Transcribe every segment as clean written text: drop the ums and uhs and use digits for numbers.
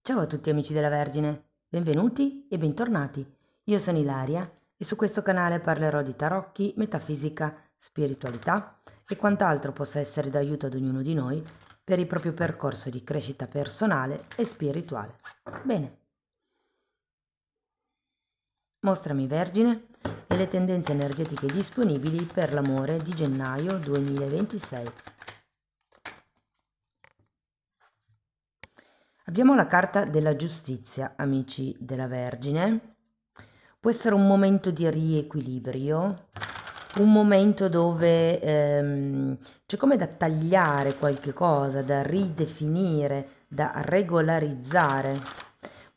Ciao a tutti amici della Vergine, benvenuti e bentornati. Io sono Ilaria e su questo canale parlerò di tarocchi, metafisica, spiritualità e quant'altro possa essere d'aiuto ad ognuno di noi per il proprio percorso di crescita personale e spirituale. Bene, mostrami Vergine e le tendenze energetiche disponibili per l'amore di gennaio 2026. Abbiamo la carta della giustizia, amici della Vergine. Può essere un momento di riequilibrio, un momento dove c'è come da tagliare qualche cosa, da ridefinire, da regolarizzare.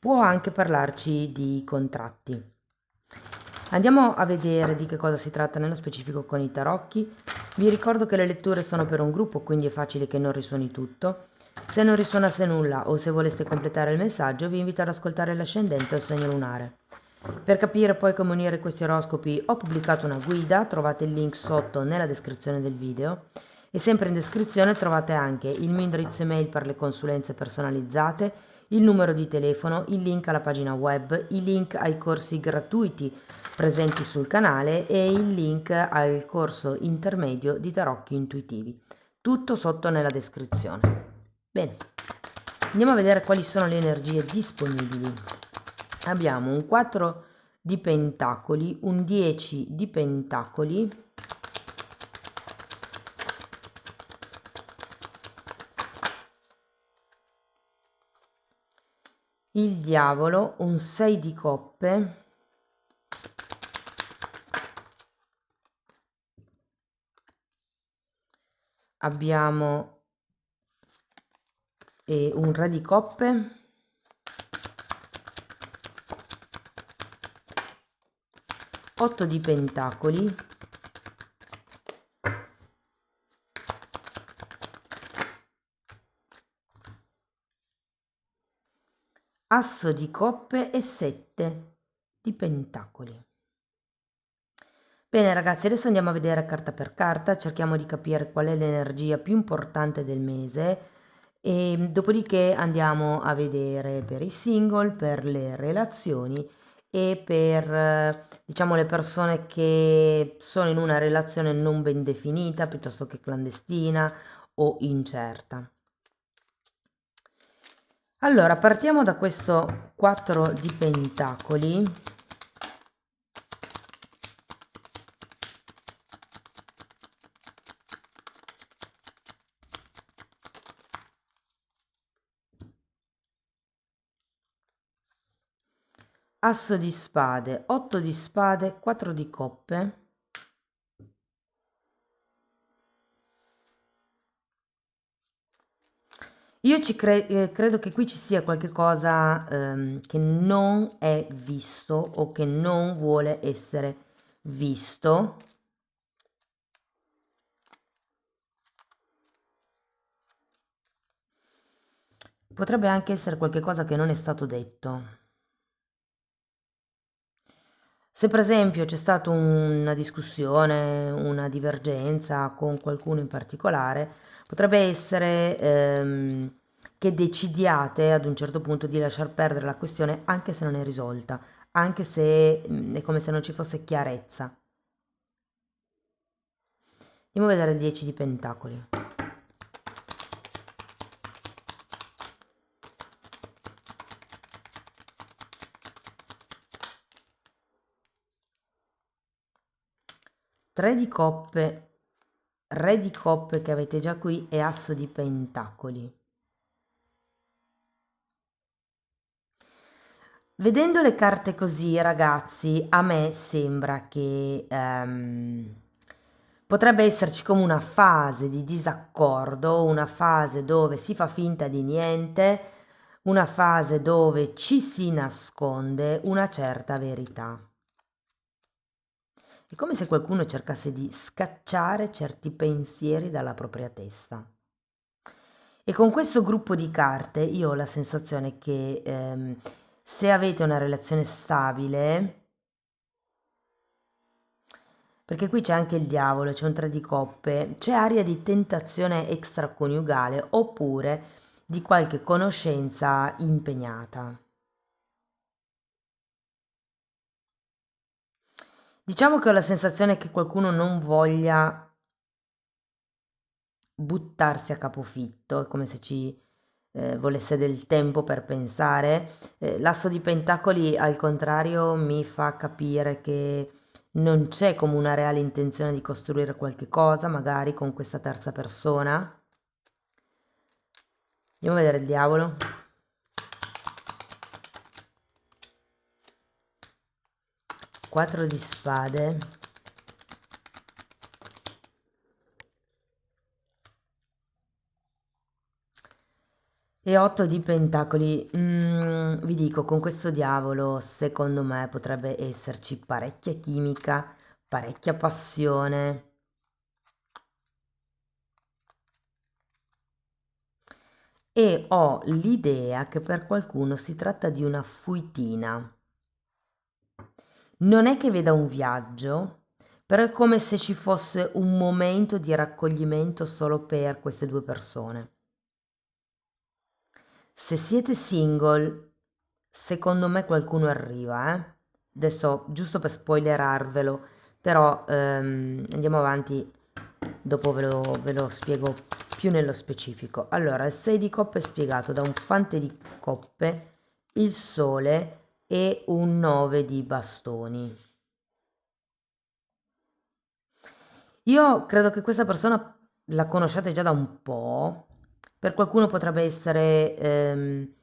Può anche parlarci di contratti. Andiamo a vedere di che cosa si tratta nello specifico con i tarocchi. Vi ricordo che le letture sono per un gruppo, quindi è facile che non risuoni tutto. Se non risuonasse nulla o se voleste completare il messaggio, vi invito ad ascoltare l'ascendente o il segno lunare. Per capire poi come unire questi oroscopi ho pubblicato una guida, trovate il link sotto nella descrizione del video e sempre in descrizione trovate anche il mio indirizzo email per le consulenze personalizzate, il numero di telefono, il link alla pagina web, i link ai corsi gratuiti presenti sul canale e il link al corso intermedio di tarocchi intuitivi. Tutto sotto nella descrizione. Bene, andiamo a vedere quali sono le energie disponibili. Abbiamo un 4 di pentacoli, un 10 di pentacoli, il diavolo, un 6 di coppe, abbiamo un re di coppe, 8 di pentacoli, asso di coppe e 7 di pentacoli. Bene ragazzi, adesso andiamo a vedere carta per carta, cerchiamo di capire qual è l'energia più importante del mese e dopodiché andiamo a vedere per i single, per le relazioni e per diciamo le persone che sono in una relazione non ben definita piuttosto che clandestina o incerta. Allora, partiamo da questo 4 di pentacoli. Asso di spade, 8 di spade, 4 di coppe. Io credo che qui ci sia qualche cosa che non è visto o che non vuole essere visto. Potrebbe anche essere qualche cosa che non è stato detto. Se per esempio c'è stata una discussione, una divergenza con qualcuno in particolare, potrebbe essere che decidiate ad un certo punto di lasciar perdere la questione anche se non è risolta, anche se è come se non ci fosse chiarezza. Andiamo a vedere il 10 di pentacoli. Tre di coppe, re di coppe che avete già qui e asso di pentacoli. Vedendo le carte così, ragazzi, a me sembra che potrebbe esserci come una fase di disaccordo, una fase dove si fa finta di niente, una fase dove ci si nasconde una certa verità. È come se qualcuno cercasse di scacciare certi pensieri dalla propria testa. E con questo gruppo di carte io ho la sensazione che se avete una relazione stabile, perché qui c'è anche il diavolo, c'è un 3 di coppe, c'è aria di tentazione extraconiugale, oppure di qualche conoscenza impegnata. Diciamo che ho la sensazione che qualcuno non voglia buttarsi a capofitto, è come se ci volesse del tempo per pensare. L'asso di pentacoli, al contrario, mi fa capire che non c'è come una reale intenzione di costruire qualche cosa, magari con questa terza persona. Andiamo a vedere il diavolo. Quattro di spade. E 8 di pentacoli. Vi dico, con questo diavolo, secondo me, potrebbe esserci parecchia chimica, parecchia passione. E ho l'idea che per qualcuno si tratta di una fuitina. Non è che veda un viaggio, però è come se ci fosse un momento di raccoglimento solo per queste due persone. Se siete single, secondo me qualcuno arriva, eh? Adesso, giusto per spoilerarvelo, però andiamo avanti, dopo ve lo spiego più nello specifico. Allora, il 6 di coppe è spiegato da un fante di coppe, il sole e un 9 di bastoni. Io credo che questa persona la conosciate già da un po', per qualcuno potrebbe essere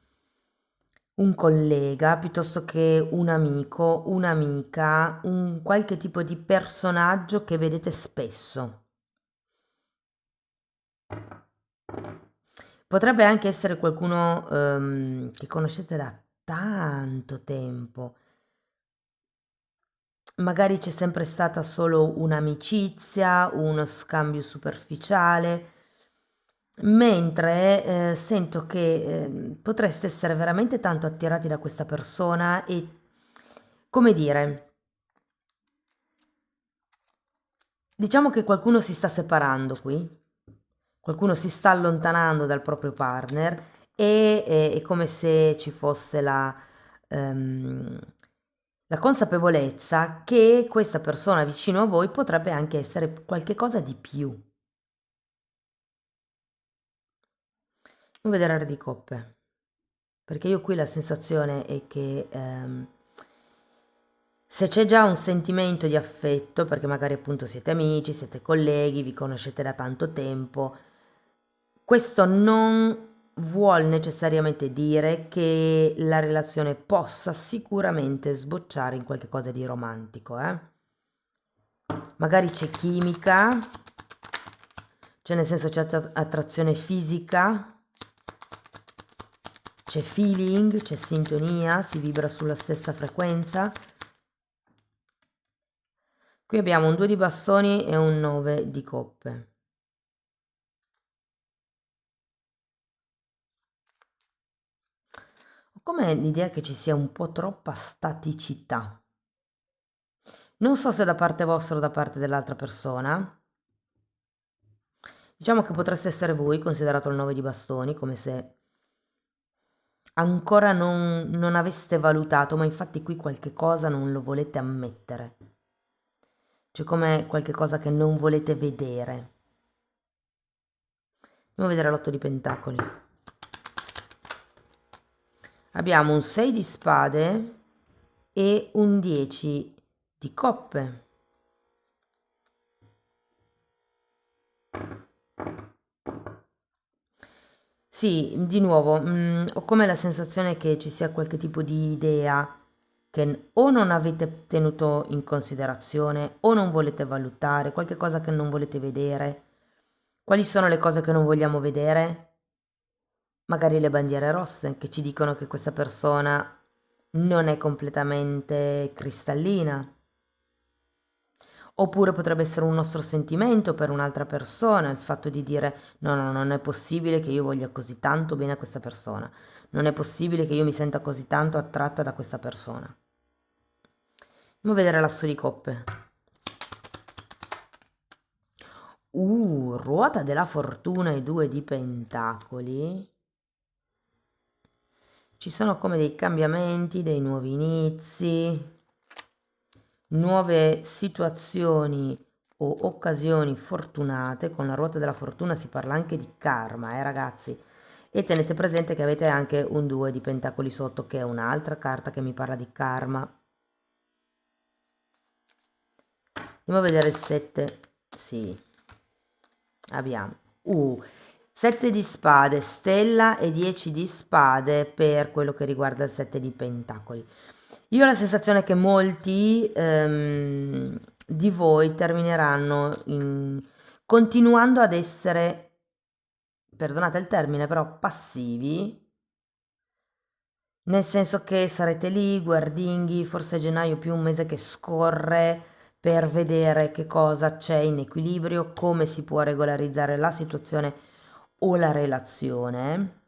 un collega piuttosto che un amico, un'amica, un qualche tipo di personaggio che vedete spesso. Potrebbe anche essere qualcuno che conoscete da tanto tempo. Magari c'è sempre stata solo un'amicizia, uno scambio superficiale, mentre sento che potreste essere veramente tanto attirati da questa persona e, come dire, diciamo che qualcuno si sta separando qui, qualcuno si sta allontanando dal proprio partner e è come se ci fosse ehm, la consapevolezza che questa persona vicino a voi potrebbe anche essere qualche cosa di più. Non vedere il re di coppe, perché io qui la sensazione è che se c'è già un sentimento di affetto, perché magari appunto siete amici, siete colleghi, vi conoscete da tanto tempo, questo non vuol necessariamente dire che la relazione possa sicuramente sbocciare in qualche cosa di romantico, eh? Magari c'è chimica, cioè nel senso c'è attrazione fisica, c'è feeling, c'è sintonia, si vibra sulla stessa frequenza. Qui abbiamo un 2 di bastoni e un 9 di coppe. Ho come l'idea che ci sia un po' troppa staticità. Non so se da parte vostra o da parte dell'altra persona. Diciamo che potreste essere voi, considerato il 9 di bastoni, come se ancora non aveste valutato, ma infatti qui qualche cosa non lo volete ammettere. C'è come qualche cosa che non volete vedere. Andiamo a vedere l'otto di pentacoli. Abbiamo un 6 di spade e un 10 di coppe. Sì, di nuovo, ho come la sensazione che ci sia qualche tipo di idea che o non avete tenuto in considerazione o non volete valutare, qualche cosa che non volete vedere. Quali sono le cose che non vogliamo vedere? Magari le bandiere rosse che ci dicono che questa persona non è completamente cristallina. Oppure potrebbe essere un nostro sentimento per un'altra persona, il fatto di dire no, no, non è possibile che io voglia così tanto bene a questa persona, non è possibile che io mi senta così tanto attratta da questa persona. Andiamo a vedere l'asso di coppe. Ruota della fortuna e 2 di pentacoli. ci sono come dei cambiamenti, dei nuovi inizi, nuove situazioni o occasioni fortunate. Con la ruota della fortuna si parla anche di karma, ragazzi. E tenete presente che avete anche un 2 di pentacoli sotto, che è un'altra carta che mi parla di karma. Andiamo a vedere il 7. Sì, abbiamo 7 di spade, stella, e 10 di spade per quello che riguarda il 7 di pentacoli. Io ho la sensazione che molti di voi termineranno continuando ad essere, perdonate il termine, però passivi, nel senso che sarete lì, guardinghi, forse gennaio è più un mese che scorre per vedere che cosa c'è in equilibrio, come si può regolarizzare la situazione o la relazione.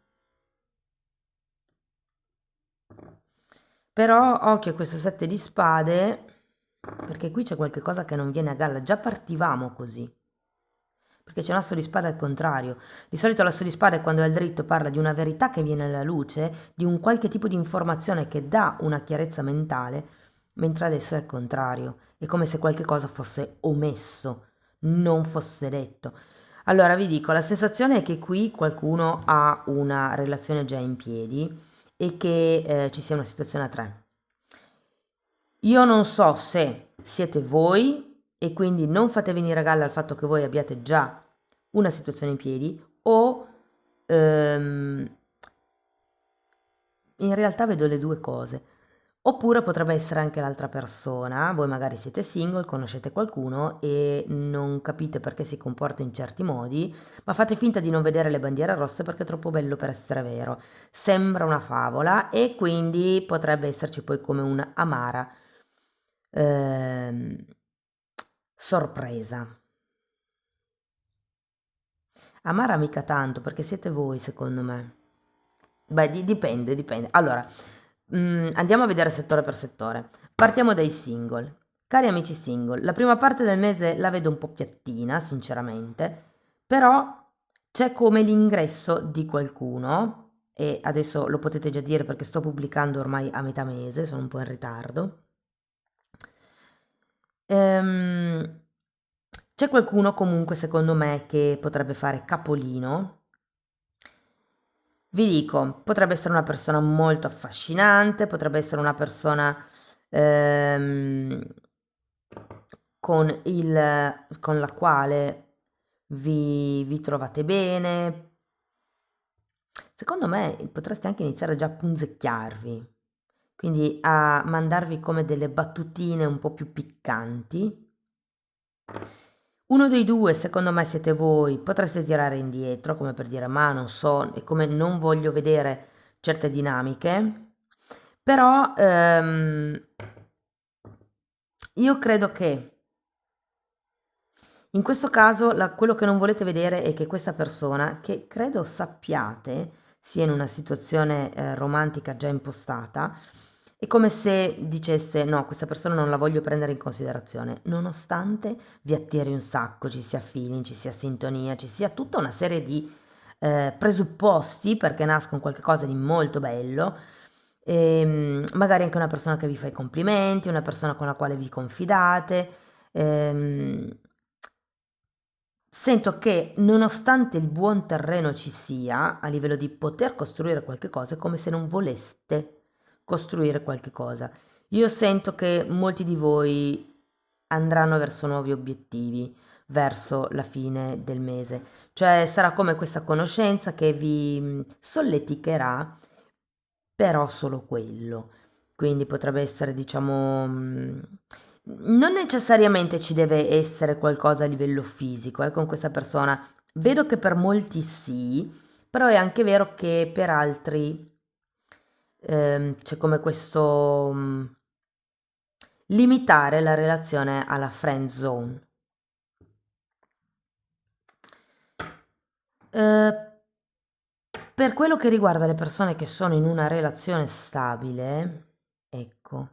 Però occhio a questo 7 di spade, perché qui c'è qualche cosa che non viene a galla. Già partivamo così, perché c'è un asso di spada al contrario. Di solito l'asso di spada, quando è al dritto, parla di una verità che viene alla luce, di un qualche tipo di informazione che dà una chiarezza mentale, mentre adesso è il contrario. È come se qualche cosa fosse omesso, non fosse detto. Allora vi dico, la sensazione è che qui qualcuno ha una relazione già in piedi e che ci sia una situazione a tre. Io non so se siete voi e quindi non fate venire a galla il fatto che voi abbiate già una situazione in piedi, o in realtà vedo le due cose. Oppure potrebbe essere anche l'altra persona, voi magari siete single, conoscete qualcuno e non capite perché si comporta in certi modi, ma fate finta di non vedere le bandiere rosse perché è troppo bello per essere vero. Sembra una favola e quindi potrebbe esserci poi come un'amara ehm, sorpresa. Amara mica tanto perché siete voi, secondo me. Beh, dipende, dipende. Allora, andiamo a vedere settore per settore. Partiamo dai single. Cari amici single, la prima parte del mese la vedo un po' piattina, sinceramente, però c'è come l'ingresso di qualcuno, e adesso lo potete già dire perché sto pubblicando ormai a metà mese, sono un po' in ritardo. Ehm, c'è qualcuno comunque, secondo me, che potrebbe fare capolino. Vi dico, potrebbe essere una persona molto affascinante, potrebbe essere una persona ehm, con la quale vi trovate bene. Secondo me potreste anche iniziare già a punzecchiarvi, quindi a mandarvi come delle battutine un po' più piccanti. Uno dei due, secondo me, siete voi, potreste tirare indietro, come per dire, ma non so, e come non voglio vedere certe dinamiche, però io credo che in questo caso quello che non volete vedere è che questa persona, che credo sappiate sia in una situazione romantica già impostata, è come se dicesse no, questa persona non la voglio prendere in considerazione, nonostante vi attiri un sacco, ci sia feeling, ci sia sintonia, ci sia tutta una serie di presupposti perché nasca un qualche cosa di molto bello, magari anche una persona che vi fa i complimenti, una persona con la quale vi confidate. ehm, Sento che nonostante il buon terreno ci sia, a livello di poter costruire qualche cosa, è come se non voleste costruire qualche cosa. Io sento che molti di voi andranno verso nuovi obiettivi, verso la fine del mese. Cioè sarà come questa conoscenza che vi solleticherà, però solo quello. Quindi potrebbe essere, diciamo, non necessariamente ci deve essere qualcosa a livello fisico, con questa persona. Vedo che per molti sì, però è anche vero che per altri c'è come questo limitare la relazione alla friend zone. Per quello che riguarda le persone che sono in una relazione stabile, ecco,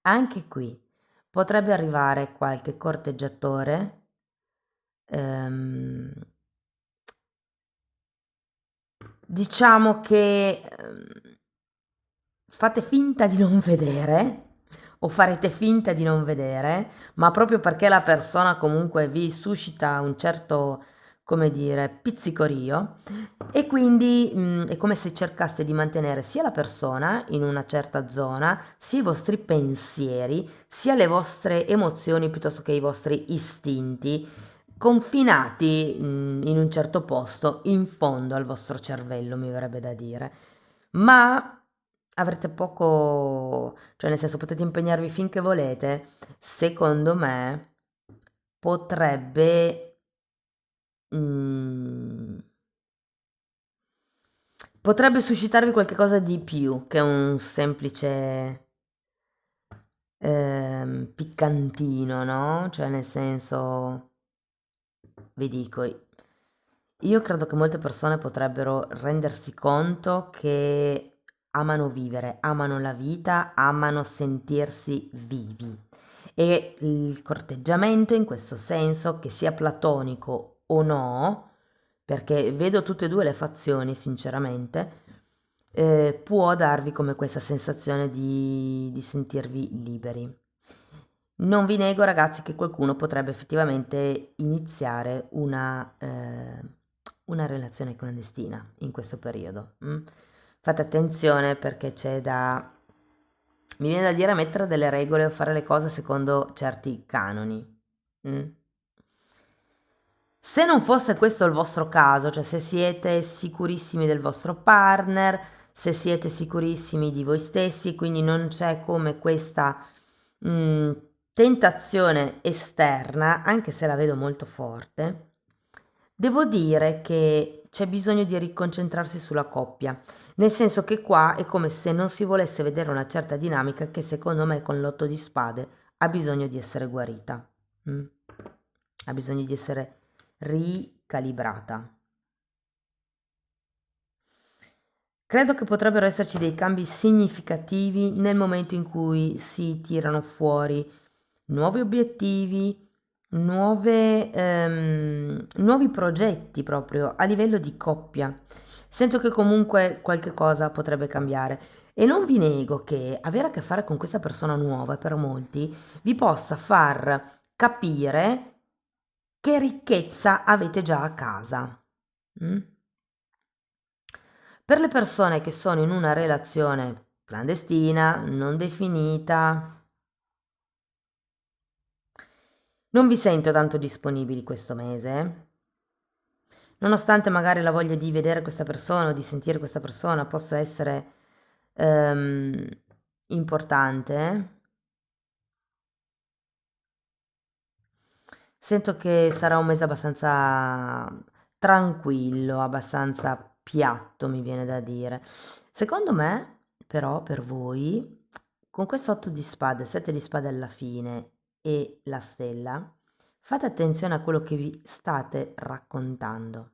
anche qui potrebbe arrivare qualche corteggiatore, ehm, diciamo che fate finta di non vedere o farete finta di non vedere, ma proprio perché la persona comunque vi suscita un certo, come dire, pizzicorio e quindi è come se cercaste di mantenere sia la persona in una certa zona, sia i vostri pensieri, sia le vostre emozioni piuttosto che i vostri istinti confinati in un certo posto, in fondo al vostro cervello, mi verrebbe da dire. Ma avrete poco, cioè nel senso potete impegnarvi finché volete, secondo me potrebbe, mm, potrebbe suscitarvi qualche cosa di più che un semplice piccantino, no? Cioè nel senso, vi dico, io credo che molte persone potrebbero rendersi conto che amano vivere, amano la vita, amano sentirsi vivi. E il corteggiamento in questo senso, che sia platonico o no, perché vedo tutte e due le fazioni, sinceramente, può darvi come questa sensazione di sentirvi liberi. Non vi nego, ragazzi, che qualcuno potrebbe effettivamente iniziare una relazione clandestina in questo periodo. Fate attenzione perché c'è da, mi viene da dire, mettere delle regole o fare le cose secondo certi canoni. mm. Se non fosse questo il vostro caso, cioè se siete sicurissimi del vostro partner, se siete sicurissimi di voi stessi, quindi non c'è come questa mm, tentazione esterna, anche se la vedo molto forte, devo dire che c'è bisogno di riconcentrarsi sulla coppia, nel senso che qua è come se non si volesse vedere una certa dinamica che secondo me con l'otto di spade ha bisogno di essere guarita, mm? Ha bisogno di essere ricalibrata. Credo che potrebbero esserci dei cambi significativi nel momento in cui si tirano fuori nuovi obiettivi, nuovi progetti proprio a livello di coppia. Sento che comunque qualche cosa potrebbe cambiare e non vi nego che avere a che fare con questa persona nuova per molti vi possa far capire che ricchezza avete già a casa. Mm? Per le persone che sono in una relazione clandestina, non definita, non vi sento tanto disponibili questo mese. Nonostante magari la voglia di vedere questa persona o di sentire questa persona possa essere ehm, importante, sento che sarà un mese abbastanza tranquillo, abbastanza piatto, mi viene da dire. Secondo me, però, per voi, con questo 8 di spade, 7 di spade alla fine e la stella, fate attenzione a quello che vi state raccontando.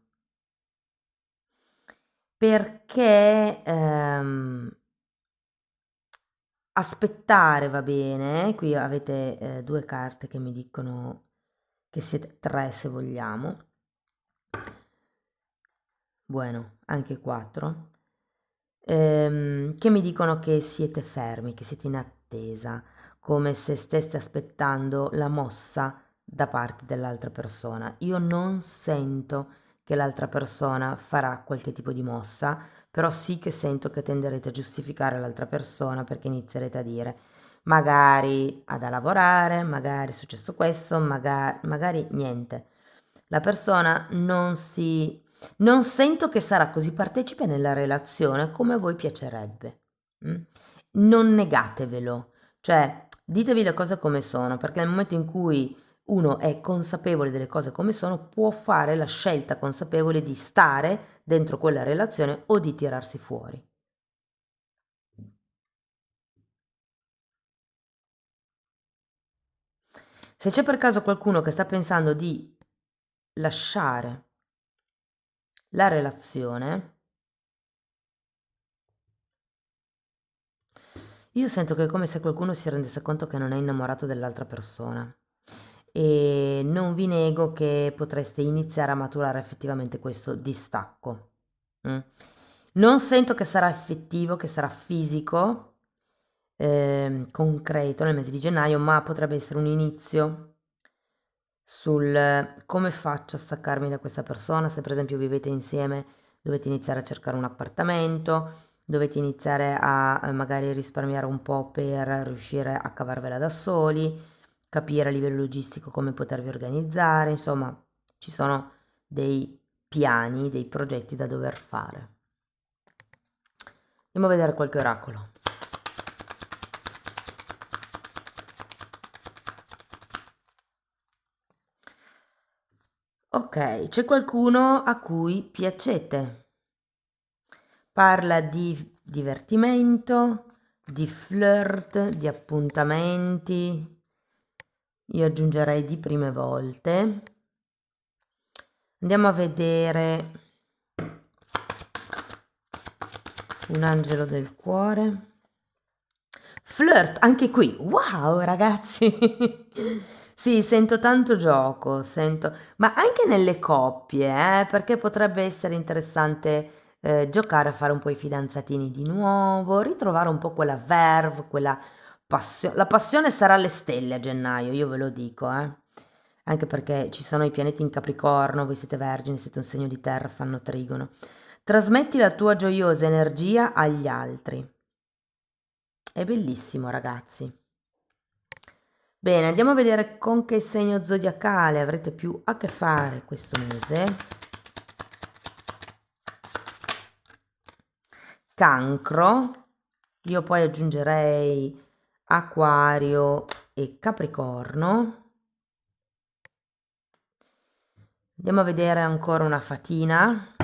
Perché aspettare va bene, qui avete 2 carte che mi dicono che siete 3 se vogliamo. Bueno, anche 4. Che mi dicono che siete fermi, che siete in attesa, come se steste aspettando la mossa da parte dell'altra persona. Io non sento che l'altra persona farà qualche tipo di mossa, però sì che sento che tenderete a giustificare l'altra persona perché inizierete a dire magari ha da lavorare, magari è successo questo, magari niente. La persona non sento che sarà così partecipe nella relazione come a voi piacerebbe. mm? Non negatevelo, cioè ditevi le cose come sono, perché nel momento in cui uno è consapevole delle cose come sono, può fare la scelta consapevole di stare dentro quella relazione o di tirarsi fuori. Se c'è per caso qualcuno che sta pensando di lasciare la relazione, io sento che è come se qualcuno si rendesse conto che non è innamorato dell'altra persona e non vi nego che potreste iniziare a maturare effettivamente questo distacco. mm. Non sento che sarà effettivo, che sarà fisico, concreto nel mese di gennaio, ma potrebbe essere un inizio sul come faccio a staccarmi da questa persona. Se per esempio vivete insieme, dovete iniziare a cercare un appartamento, dovete iniziare a magari risparmiare un po' per riuscire a cavarvela da soli, capire a livello logistico come potervi organizzare, insomma, ci sono dei piani, dei progetti da dover fare. Andiamo a vedere qualche oracolo. Ok, c'è qualcuno a cui piacete. Parla di divertimento, di flirt, di appuntamenti. Io aggiungerei di prime volte. Andiamo a vedere un angelo del cuore. Flirt, anche qui. Wow, ragazzi. Sì, sento tanto gioco, sento, ma anche nelle coppie, perché potrebbe essere interessante giocare a fare un po' i fidanzatini di nuovo, ritrovare un po' quella verve, quella passione. La passione sarà alle stelle a gennaio, io ve lo dico, anche perché ci sono i pianeti in Capricorno, voi siete vergini, siete un segno di terra, fanno trigono. Trasmetti la tua gioiosa energia agli altri. È bellissimo, ragazzi. Bene, andiamo a vedere con che segno zodiacale avrete più a che fare questo mese. Cancro, io poi aggiungerei Acquario e Capricorno. Andiamo a vedere ancora una fatina.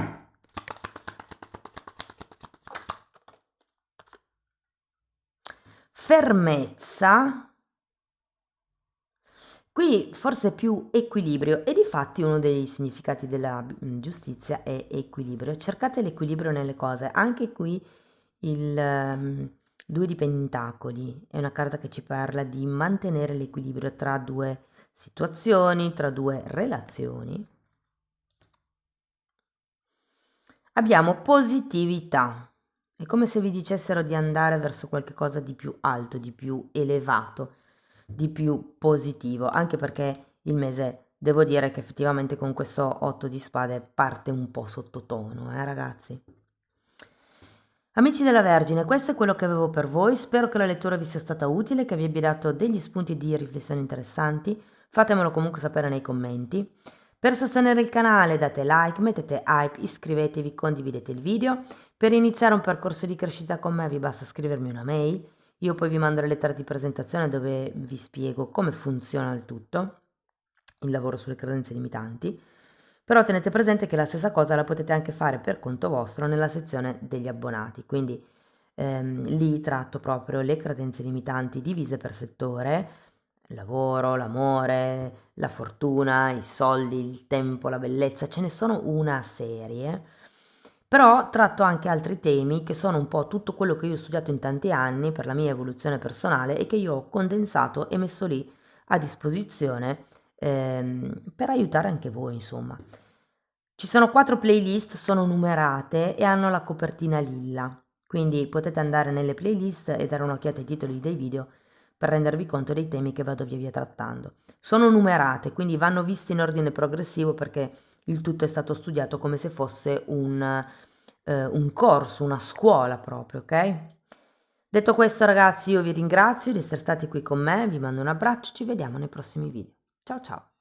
Fermezza. Qui forse è più equilibrio e difatti uno dei significati della giustizia è equilibrio. Cercate l'equilibrio nelle cose. Anche qui il 2 di pentacoli è una carta che ci parla di mantenere l'equilibrio tra due situazioni, tra due relazioni. Abbiamo positività. È come se vi dicessero di andare verso qualcosa di più alto, di più elevato, di più positivo, anche perché il mese, devo dire che effettivamente con questo 8 di spade parte un po' sottotono, ragazzi? Amici della Vergine, questo è quello che avevo per voi, spero che la lettura vi sia stata utile, che vi abbia dato degli spunti di riflessione interessanti, fatemelo comunque sapere nei commenti. Per sostenere il canale date like, mettete hype, iscrivetevi, condividete il video. Per iniziare un percorso di crescita con me vi basta scrivermi una mail, io poi vi mando la lettera di presentazione dove vi spiego come funziona il tutto, il lavoro sulle credenze limitanti. Però tenete presente che la stessa cosa la potete anche fare per conto vostro nella sezione degli abbonati, quindi lì tratto proprio le credenze limitanti divise per settore, il lavoro, l'amore, la fortuna, i soldi, il tempo, la bellezza, ce ne sono una serie. Però tratto anche altri temi che sono un po' tutto quello che io ho studiato in tanti anni per la mia evoluzione personale e che io ho condensato e messo lì a disposizione per aiutare anche voi, insomma. Ci sono 4 playlist, sono numerate e hanno la copertina lilla, quindi potete andare nelle playlist e dare un'occhiata ai titoli dei video per rendervi conto dei temi che vado via via trattando. Sono numerate, quindi vanno viste in ordine progressivo perché il tutto è stato studiato come se fosse un corso, una scuola proprio, ok? Detto questo, ragazzi, io vi ringrazio di essere stati qui con me, vi mando un abbraccio, ci vediamo nei prossimi video. Ciao ciao!